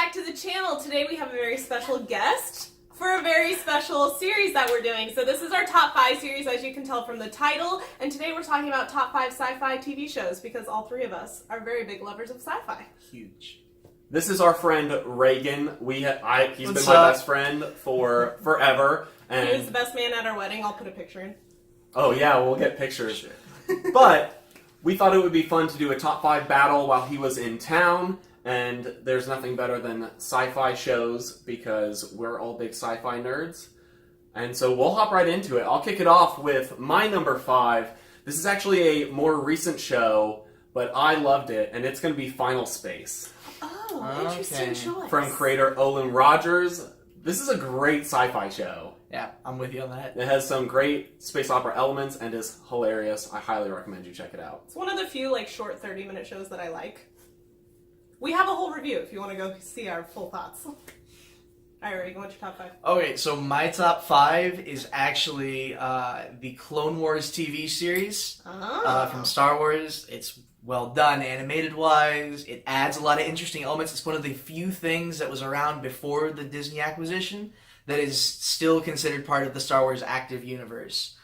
back to the channel. Today we have a very special guest for a very special series that we're doing. So this is our top 5 series, as you can tell from the title, and today we're talking about top 5 sci-fi TV shows because all 3 of us are very big lovers of sci-fi. Huge. This is our friend Reagan. He's been my best friend for forever. And He was the best man at our wedding. I'll put a picture in. oh yeah, we'll get pictures. But we thought it would be fun to do a top 5 battle while he was in town. And there's nothing better than sci-fi shows because we're all big sci-fi nerds. And so we'll hop right into it. I'll kick it off with my number 5. This is actually a more recent show, but I loved it, and it's going to be Final Space. Oh, interesting choice. From creator Olin Rogers. This is a great sci-fi show. Yeah, I'm with you on that. It has some great space opera elements and is hilarious. I highly recommend you check it out. It's one of the few short 30-minute shows that I like. We have a whole review if you want to go see our full thoughts. All right, Reagan, what's your top 5? Okay, so my top 5 is actually the Clone Wars TV series from Star Wars. It's well done animated-wise. It adds a lot of interesting elements. It's one of the few things that was around before the Disney acquisition that is still considered part of the Star Wars active universe.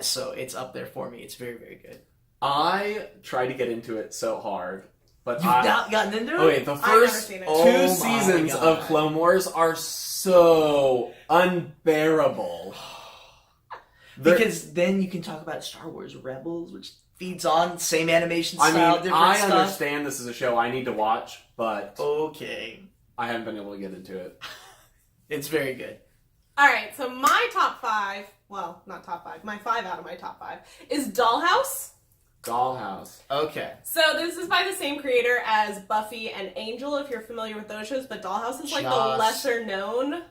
So it's up there for me. It's very, very good. I tried to get into it so hard. But You've not gotten into it? Okay, the first 2 seasons of Clone Wars are so unbearable. Because then you can talk about Star Wars Rebels, which feeds on same animation style, different stuff. I understand this is a show I need to watch, but okay, I haven't been able to get into it. It's very good. Alright, so my top 5, well, not top 5, my 5 out of my top 5 is Dollhouse. Dollhouse. Okay. So this is by the same creator as Buffy and Angel, if you're familiar with those shows, but Dollhouse is the lesser known,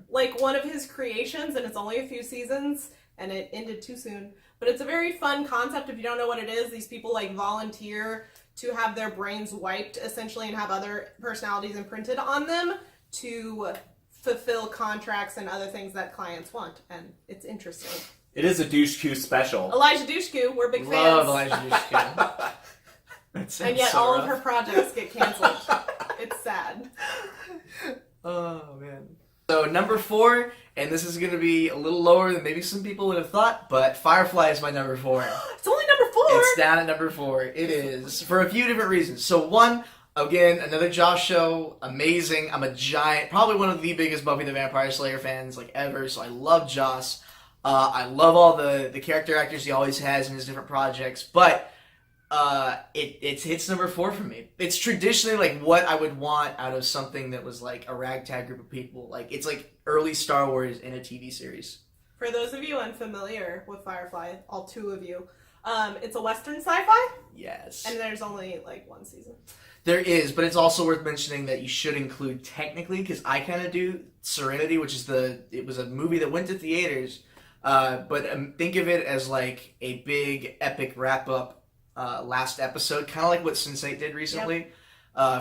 one of his creations, and it's only a few seasons, and it ended too soon. But it's a very fun concept. If you don't know what it is, these people volunteer to have their brains wiped, essentially, and have other personalities imprinted on them to fulfill contracts and other things that clients want, and it's interesting. It is a Douche Q special. Elijah Dushku, we're big fans. Love Elijah Dushku. And yet all of her projects get canceled. It's sad. Oh, man. So, number 4, and this is going to be a little lower than maybe some people would have thought, but Firefly is my number 4. It's only number 4? It's down at number 4. It is, for a few different reasons. So, one, again, another Josh show, amazing. I'm a giant, probably one of the biggest Buffy the Vampire Slayer fans ever, so I love Josh. I love all the character actors he always has in his different projects, but it hits number 4 for me. It's traditionally what I would want out of something that was a ragtag group of people. It's early Star Wars in a TV series. For those of you unfamiliar with Firefly, all 2 of you, it's a Western sci-fi? Yes. And there's only 1 season. There is, but it's also worth mentioning that you should include technically, because I kind of do, Serenity, which is it was a movie that went to theaters. But think of it as a big epic wrap-up last episode, kind of like what Sensei did recently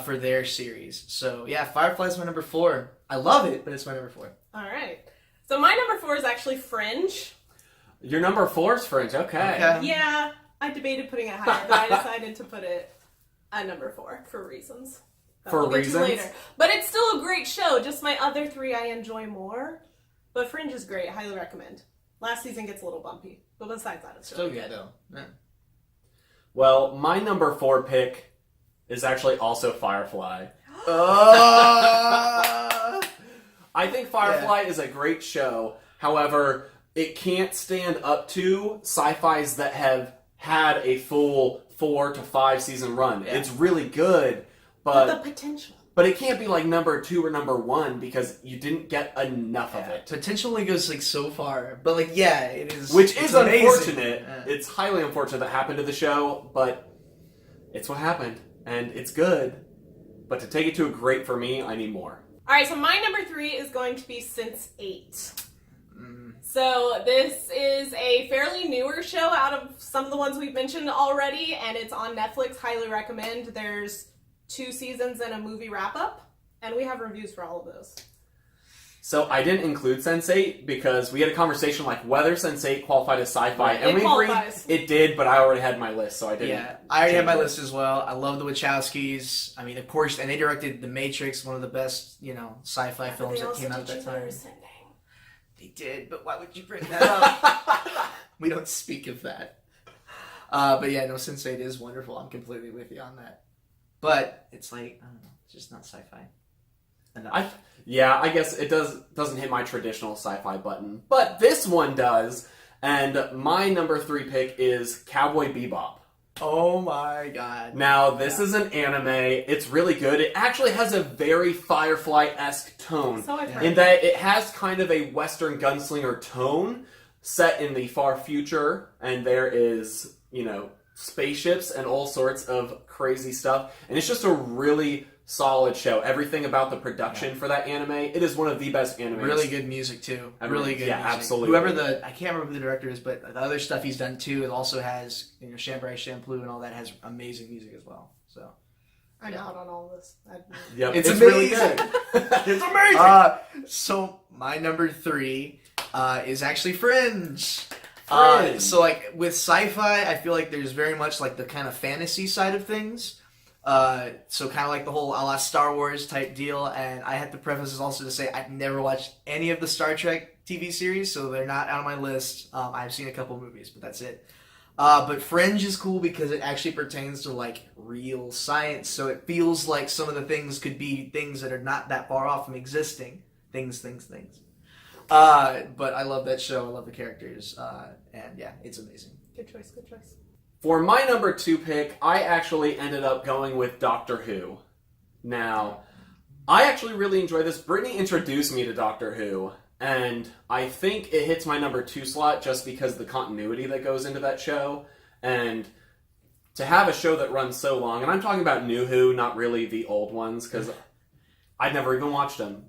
for their series. So yeah, Firefly's my number 4. I love it, but it's my number 4. All right. So my number 4 is actually Fringe. Your number 4 is Fringe, okay. Yeah, I debated putting it higher, but I decided to put it at number 4 for reasons. For reasons? Later. But it's still a great show. Just my other 3 I enjoy more. But Fringe is great. I highly recommend. Last season gets a little bumpy, but besides that, it's still really good. Though. Yeah. Well, my number 4 pick is actually also Firefly. I think Firefly is a great show. However, it can't stand up to sci-fis that have had a full 4 to 5 season run. Yeah. It's really good, but the potential. But it can't be number 2 or number 1 because you didn't get enough of it. Potential only goes so far, but it is. Which is amazing. Unfortunate. Yeah. It's highly unfortunate that happened to the show, but it's what happened, and it's good. But to take it to a great for me, I need more. All right, so my number 3 is going to be Sense8. So this is a fairly newer show out of some of the ones we've mentioned already, and it's on Netflix. Highly recommend. There's 2 seasons and a movie wrap-up, and we have reviews for all of those. So I didn't include Sense8 because we had a conversation like whether Sense8 qualified as sci-fi, and we agreed it did, but I already had my list, so I didn't. Yeah, I already had my list as well. I love the Wachowskis. I mean, of course, and they directed The Matrix, one of the best, sci-fi films that came out at that time. They did, but why would you bring that up? We don't speak of that. But yeah, no, Sense8 is wonderful. I'm completely with you on that. But it's like, I don't know, it's just not sci-fi. I guess it doesn't hit my traditional sci-fi button, but this one does. And my number 3 pick is Cowboy Bebop. Oh my god! Now this is an anime. It's really good. It actually has a very Firefly-esque tone in that it has kind of a Western gunslinger tone set in the far future, and there is spaceships and all sorts of crazy stuff, and it's just a really solid show. Everything about the production for that anime, it is one of the best animes. Really good music too. Really good. Yeah, music. absolutely. I can't remember who the director is, but the other stuff he's done too. It also has Chambray Champloo and all that has amazing music as well. So I'm out on all this. Yep, it's amazing. Really good. It's amazing. So my number 3 is actually Fringe. So like with sci-fi, I feel like there's very much like the kind of fantasy side of things. So kind of like the whole a la Star Wars type deal, and I have to preface this also to say I've never watched any of the Star Trek TV series, so they're not on my list. I've seen a couple movies, but that's it. But Fringe is cool because it actually pertains to like real science, so it feels like some of the things could be things that are not that far off from existing. Things. But I love that show. I love the characters, and yeah, it's amazing. Good choice. For my number 2 pick, I actually ended up going with Doctor Who. Now, I actually really enjoy this. Brittany introduced me to Doctor Who, and I think it hits my number 2 slot just because of the continuity that goes into that show. And to have a show that runs so long, and I'm talking about New Who, not really the old ones, because I've never even watched them.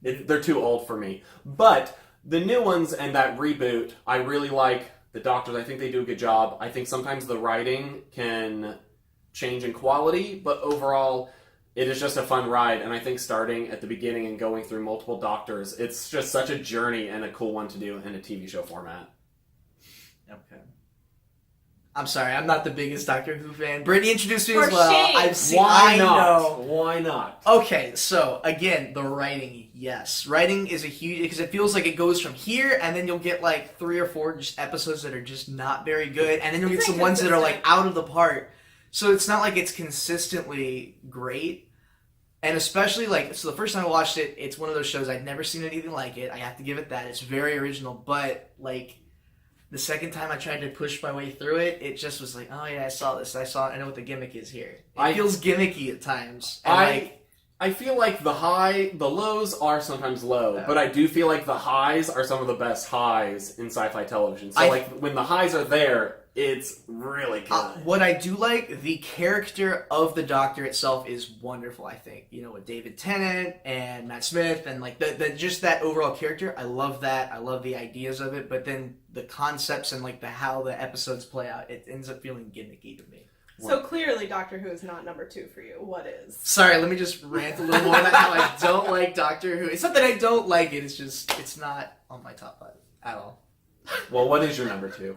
They're too old for me. But the new ones and that reboot, I really like. The Doctors, I think they do a good job. I think sometimes the writing can change in quality, but overall, it is just a fun ride. And I think starting at the beginning and going through multiple Doctors, it's just such a journey and a cool one to do in a TV show format. Okay. I'm sorry, I'm not the biggest Doctor Who fan. Brittany introduced me For as well. shame. I've seen. Why I not? know. Why not? Okay, so again, the writing, yes. Writing is a huge, because it feels like it goes from here, and then you'll get like 3 or 4 just episodes that are just not very good, and then you'll get some ones that are like out of the part. So it's not like it's consistently great. And especially so the first time I watched it, it's one of those shows I'd never seen anything like it. I have to give it that. It's very original, but the second time I tried to push my way through it, it just was like, oh yeah, I saw this. I know what the gimmick is here. It feels gimmicky at times. And I feel like the lows are sometimes low, but I do feel like the highs are some of the best highs in sci-fi television. So when the highs are there, it's really good. What I do like, the character of the Doctor itself is wonderful, I think. With David Tennant and Matt Smith and just that overall character, I love that. I love the ideas of it, but then the concepts and how the episodes play out, it ends up feeling gimmicky to me. So clearly Doctor Who is not number 2 for you. What is? Sorry, let me just rant a little more about how I don't like Doctor Who. It's not that I don't like it, it's not on my top 5 at all. Well, what is your number 2?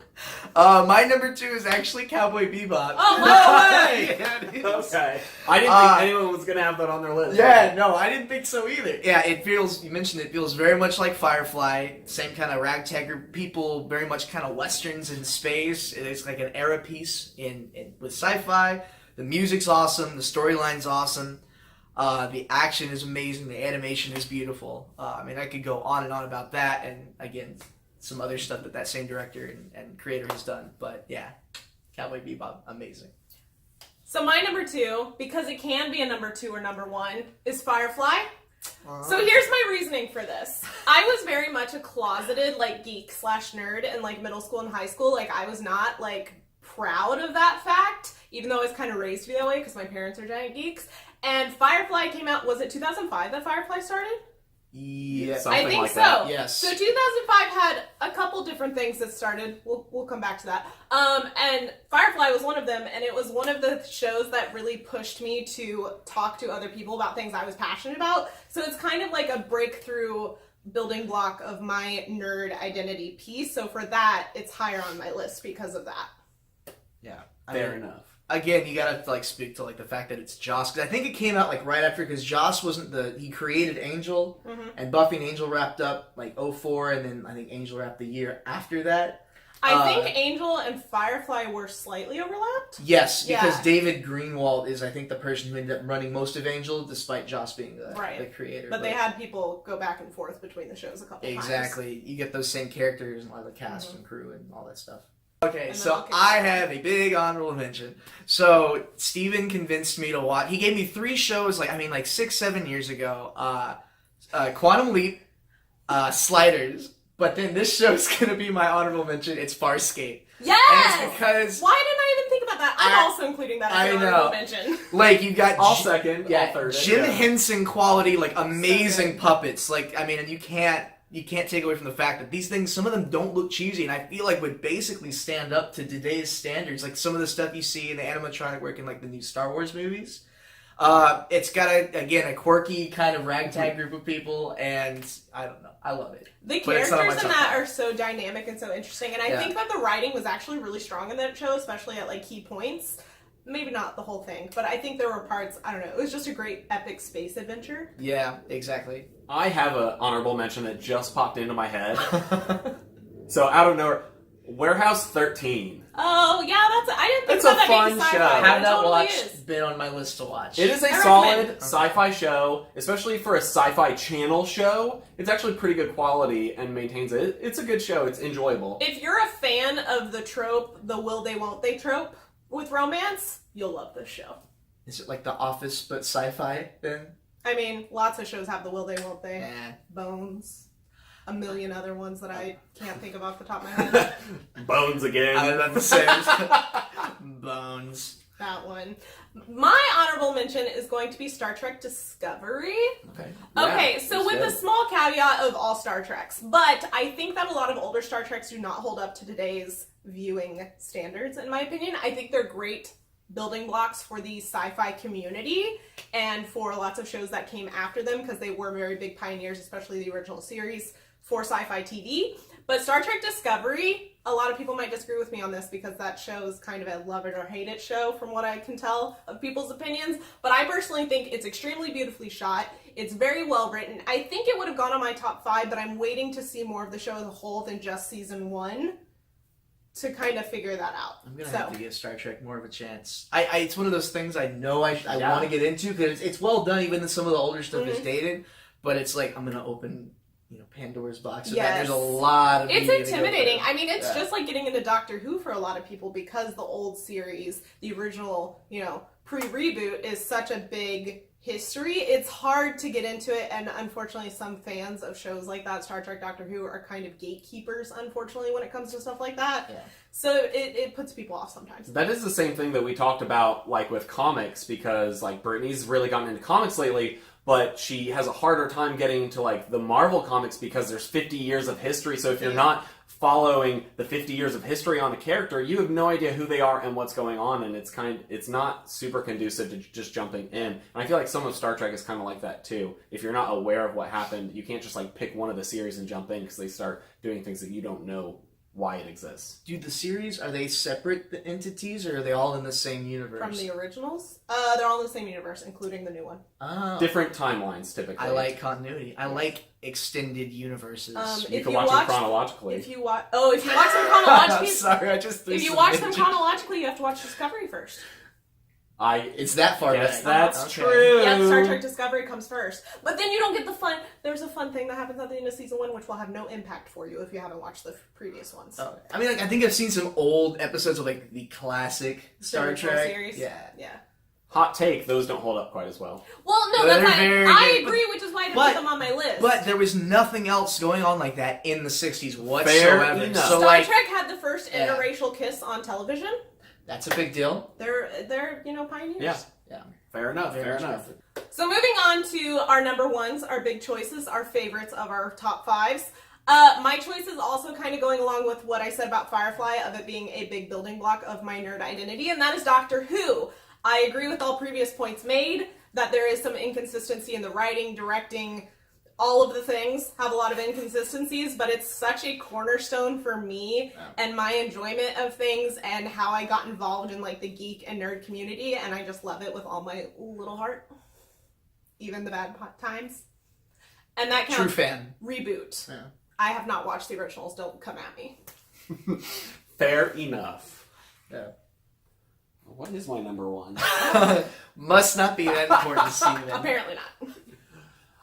My number 2 is actually Cowboy Bebop. Oh, no way! Yeah, it is. Okay. I didn't think anyone was going to have that on their list. Yeah, no, I didn't think so either. Yeah, you mentioned it feels very much like Firefly. Same kind of ragtagger people, very much kind of westerns in space. It's like an era piece with sci-fi. The music's awesome. The storyline's awesome. The action is amazing. The animation is beautiful. I could go on and on about that. And again, some other stuff that same director and creator has done. But yeah, Cowboy Bebop, amazing. So my number 2, because it can be a number 2 or number 1, is Firefly. So here's my reasoning for this. I was very much a closeted geek/nerd in middle school and high school. I was not proud of that fact, even though I was kind of raised to be that way because my parents are giant geeks. And Firefly came out, was it 2005 that Firefly started? Yeah, Something I think like so. that. Yes. So 2005 had a couple different things that started. We'll come back to that. And Firefly was one of them, and it was one of the shows that really pushed me to talk to other people about things I was passionate about. So it's kind of like a breakthrough building block of my nerd identity piece. So for that, it's higher on my list because of that. Yeah. Fair enough. Again, you gotta like speak to like the fact that it's Joss, because I think it came out like right after, because Joss wasn't he created Angel, and Buffy and Angel wrapped up like 2004, and then I think Angel wrapped the year after that. I think Angel and Firefly were slightly overlapped. Yes, because Yeah. David Greenwald is, I think, the person who ended up running most of Angel, despite Joss being the creator. But they had people go back and forth between the shows a couple times. Exactly. You get those same characters and a lot of the cast and crew and all that stuff. Okay, so I have a big honorable mention. So Steven convinced me to watch. He gave me 3 shows, like 6-7 years ago. Quantum Leap, Sliders, but then this show's gonna be my honorable mention. It's Farscape. Yes! And it's because why didn't I even think about that? I'm also including that as an honorable mention. like you got All second, all third. Jim Henson quality, like amazing puppets. Like and you can't take away from the fact that these things, some of them don't look cheesy, and I feel like would basically stand up to today's standards. Like some of the stuff you see in the animatronic work in like the new Star Wars movies. It's got a quirky kind of ragtag group of people, and I don't know, I love it. The characters in that are so dynamic and so interesting, and I think that the writing was actually really strong in that show, especially at like key points. Maybe not the whole thing, but I think there were parts, I don't know, it was just a great epic space adventure. Yeah, exactly. I have an honorable mention that just popped into my head. So out of nowhere, Warehouse 13. Oh, yeah, I didn't think It's about a that fun being sci-fi. show. I have It not totally watched, is. been on my list to watch. It is a I solid recommend. sci-fi show, especially for a sci-fi channel show. It's actually pretty good quality and maintains it. It's a good show. It's enjoyable. If you're a fan of the trope, the will they won't they trope with romance, you'll love this show. Is it like The Office but sci-fi then? I mean, lots of shows have the will they won't they. Yeah. Bones. A million other ones that I can't think of off the top of my head. Bones again. I was about to say Bones. That one. My honorable mention is going to be Star Trek Discovery. Okay. Okay, Yeah, so with good. the small caveat of all Star Treks, but I think that a lot of older Star Treks do not hold up to today's viewing standards, in my opinion. I think they're great building blocks for the sci-fi community and for lots of shows that came after them, because they were very big pioneers, especially the original series for sci-fi TV. But Star Trek Discovery, a lot of people might disagree with me on this because that show is kind of a love it or hate it show from what I can tell of people's opinions. But I personally think it's extremely beautifully shot. It's very well written. I think it would have gone on my top 5, but I'm waiting to see more of the show as a whole than just season 1 to kind of figure that out. I'm gonna have to give Star Trek more of a chance. It's one of those things I know I want to get into because it's well done. Even though some of the older stuff is dated, but it's like I'm gonna open Pandora's box. With that. There's a lot of. It's intimidating. I mean, it's just like getting into Doctor Who for a lot of people because the old series, the original, pre-reboot, is such a big history. It's hard to get into it, and unfortunately some fans of shows like that, Star Trek, Doctor Who, are kind of gatekeepers, unfortunately, when it comes to stuff like that. Yeah. So it puts people off sometimes. That is the same thing that we talked about with comics, because Brittany's really gotten into comics lately, but she has a harder time getting into the Marvel comics because there's 50 years of history. So if you're not following the 50 years of history on a character, you have no idea who they are and what's going on, and it's not super conducive to just jumping in. And I feel like some of Star Trek is kind of like that too. If you're not aware of what happened, you can't just pick one of the series and jump in because they start doing things that you don't know why it exists. Dude, the series, are they separate entities or are they all in the same universe? From the originals? They're all in the same universe, including the new one. Oh. Different timelines, typically. I like continuity. I like extended universes. You can watch them chronologically. If you watch them chronologically... Sorry, I just threw If you some watch them ninja. chronologically, you have to watch Discovery first. It's that far back. Yes, that's Okay. true. Yeah, Star Trek Discovery comes first. But then you don't get the fun... There's a fun thing that happens at the end of season 1, which will have no impact for you if you haven't watched the previous ones. Oh, I mean, I think I've seen some old episodes of the classic Star original Trek series. Yeah. Hot take, those don't hold up quite as well. Well, no, They're that's very I good, agree, which is why I didn't put them on my list. But there was nothing else going on like that in the 60s whatsoever. enough. So Star Trek had the first Yeah. interracial kiss on television. That's a big deal. They're pioneers. Yeah. Fair enough. Very Fair true. enough. So moving on to our number ones, our big choices, our favorites of our top fives. My choice is also kind of going along with what I said about Firefly, of it being a big building block of my nerd identity, and that is Doctor Who. I agree with all previous points made, that there is some inconsistency in the writing, directing, all of the things have a lot of inconsistencies, but it's such a cornerstone for me and my enjoyment of things and how I got involved in like the geek and nerd community, and I just love it with all my little heart, even the bad times. And that counts. True fan. Reboot. Yeah. I have not watched the originals. Don't come at me. Fair enough. Yeah. What is my number one? Must not be that important to Steven. Apparently not.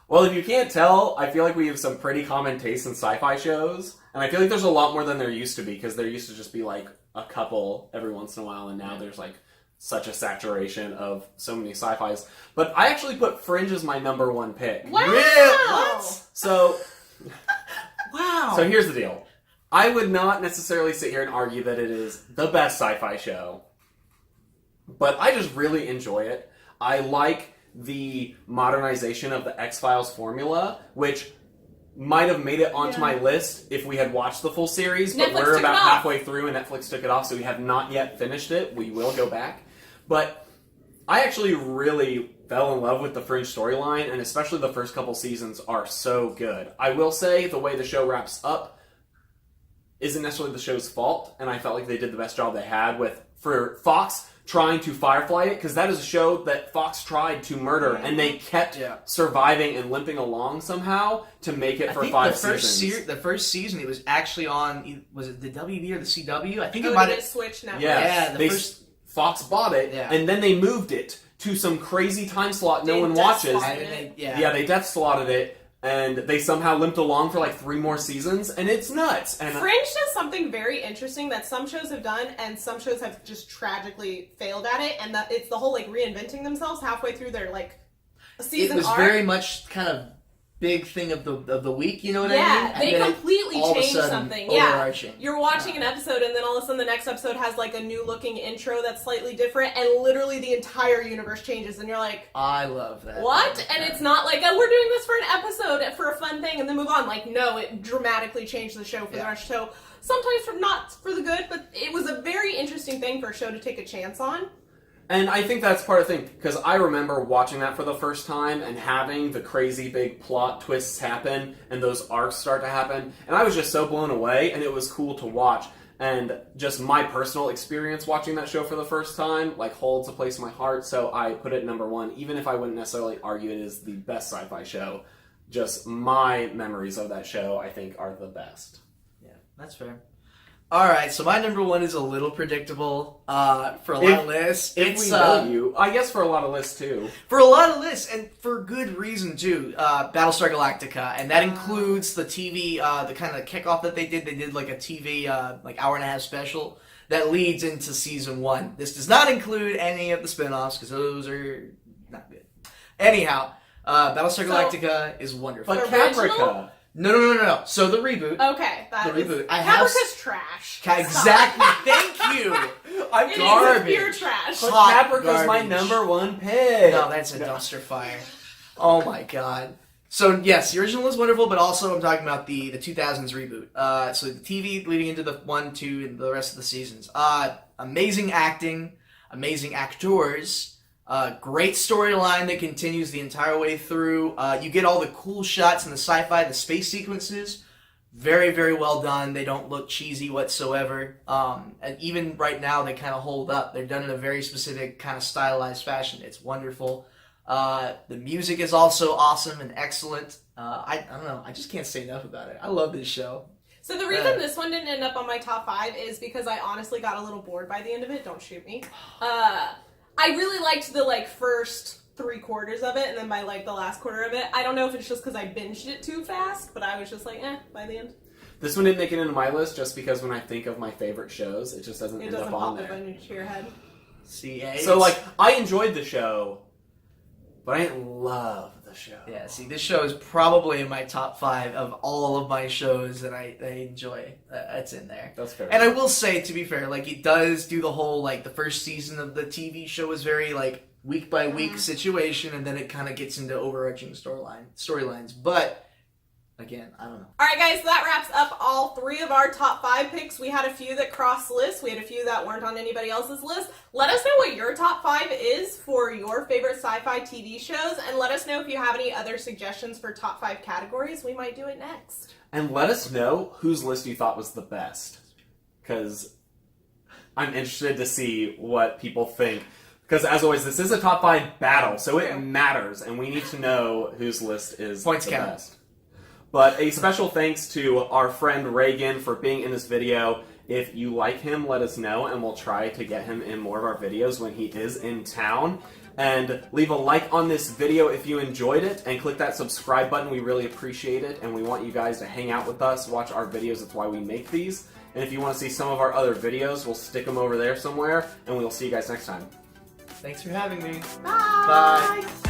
Well, if you can't tell, I feel like we have some pretty common tastes in sci-fi shows, and I feel like there's a lot more than there used to be, because there used to just be like a couple every once in a while, and now there's like such a saturation of so many sci-fis. But I actually put Fringe as my number one pick. Wow! What? So, Wow. so here's the deal. I would not necessarily sit here and argue that it is the best sci-fi show, but I just really enjoy it. I like the modernization of the X-Files formula, which might have made it onto my list if we had watched the full series, but we're about halfway through and Netflix took it off, so we have not yet finished it. We will go back. But I actually really fell in love with the Fringe storyline, and especially the first couple seasons are so good. I will say the way the show wraps up isn't necessarily the show's fault, and I felt like they did the best job they had for Fox trying to Firefly it, because that is a show that Fox tried to murder, and they kept surviving and limping along somehow to make it for 5 seasons. The first season, it was actually on, was it the WB or the CW? I think it might have switched Netflix. Yeah, Fox bought it, and then they moved it to some crazy time slot no one watches. They death slotted it, and they somehow limped along for like 3 more seasons, and it's nuts. And Fringe does something very interesting that some shows have done, and some shows have just tragically failed at it, and that it's the whole like reinventing themselves halfway through their like season arc. It was very much kind of big thing of the week, you know what I mean? Yeah, they completely changed something. Yeah, you're watching an episode, and then all of a sudden the next episode has like a new looking intro that's slightly different, and literally the entire universe changes, and you're like, I love that. What? And it's not like, oh, we're doing this for an episode for a fun thing, and then move on. Like, no, it dramatically changed the show for the rest of the show. Sometimes not for the good, but it was a very interesting thing for a show to take a chance on. And I think that's part of the thing, because I remember watching that for the first time and having the crazy big plot twists happen and those arcs start to happen, and I was just so blown away, and it was cool to watch. And just my personal experience watching that show for the first time, like, holds a place in my heart, so I put it number one, even if I wouldn't necessarily argue it is the best sci-fi show. Just my memories of that show, I think, are the best. Yeah, that's fair. Alright, so my number one is a little predictable for a lot of lists. I guess for a lot of lists too. For a lot of lists, and for good reason too. Battlestar Galactica, and that includes the TV, the kind of kickoff that they did. They did like a TV, like hour-and-a-half special that leads into season 1. This does not include any of the spin-offs, because those are not good. Anyhow, Battlestar Galactica is wonderful. But Caprica... No. So the reboot. Okay, the reboot. Caprica's trash. Exactly. Thank you. I'm garbage. It is pure trash. But Caprica's my number one pick. No, that's a dumpster fire. Oh my god. So yes, the original is wonderful, but also I'm talking about the 2000s reboot. So the TV leading into the 1, 2, and the rest of the seasons. Amazing acting, amazing actors. Great storyline that continues the entire way through. You get all the cool shots in the sci-fi, the space sequences. Very, very well done. They don't look cheesy whatsoever. And even right now, they kind of hold up. They're done in a very specific kind of stylized fashion. It's wonderful. The music is also awesome and excellent. I don't know. I just can't say enough about it. I love this show. So the reason this one didn't end up on my top 5 is because I honestly got a little bored by the end of it. Don't shoot me. I really liked the first 3/4 of it, and then by the last quarter of it, I don't know if it's just because I binged it too fast, but I was just like, by the end. This one didn't make it into my list just because when I think of my favorite shows, it just doesn't end up on there. It doesn't pop up into your head. So I enjoyed the show, but I didn't love the show. Yeah, see, this show is probably in my top 5 of all of my shows that I enjoy. It's in there. That's fair. And I will say, to be fair, it does do the whole, the first season of the TV show is very, week by week situation, and then it kind of gets into overarching storylines. But again, I don't know. All right, guys, so that wraps up all 3 of our top 5 picks. We had a few that crossed lists. We had a few that weren't on anybody else's list. Let us know what your top 5 is for your favorite sci-fi TV shows, and let us know if you have any other suggestions for top 5 categories. We might do it next. And let us know whose list you thought was the best, because I'm interested to see what people think. Because, as always, this is a top 5 battle, so it matters, and we need to know whose list is the best. But a special thanks to our friend Reagan for being in this video. If you like him, let us know, and we'll try to get him in more of our videos when he is in town. And leave a like on this video if you enjoyed it, and click that subscribe button. We really appreciate it, and we want you guys to hang out with us, watch our videos. That's why we make these. And if you want to see some of our other videos, we'll stick them over there somewhere, and we'll see you guys next time. Thanks for having me. Bye! Bye.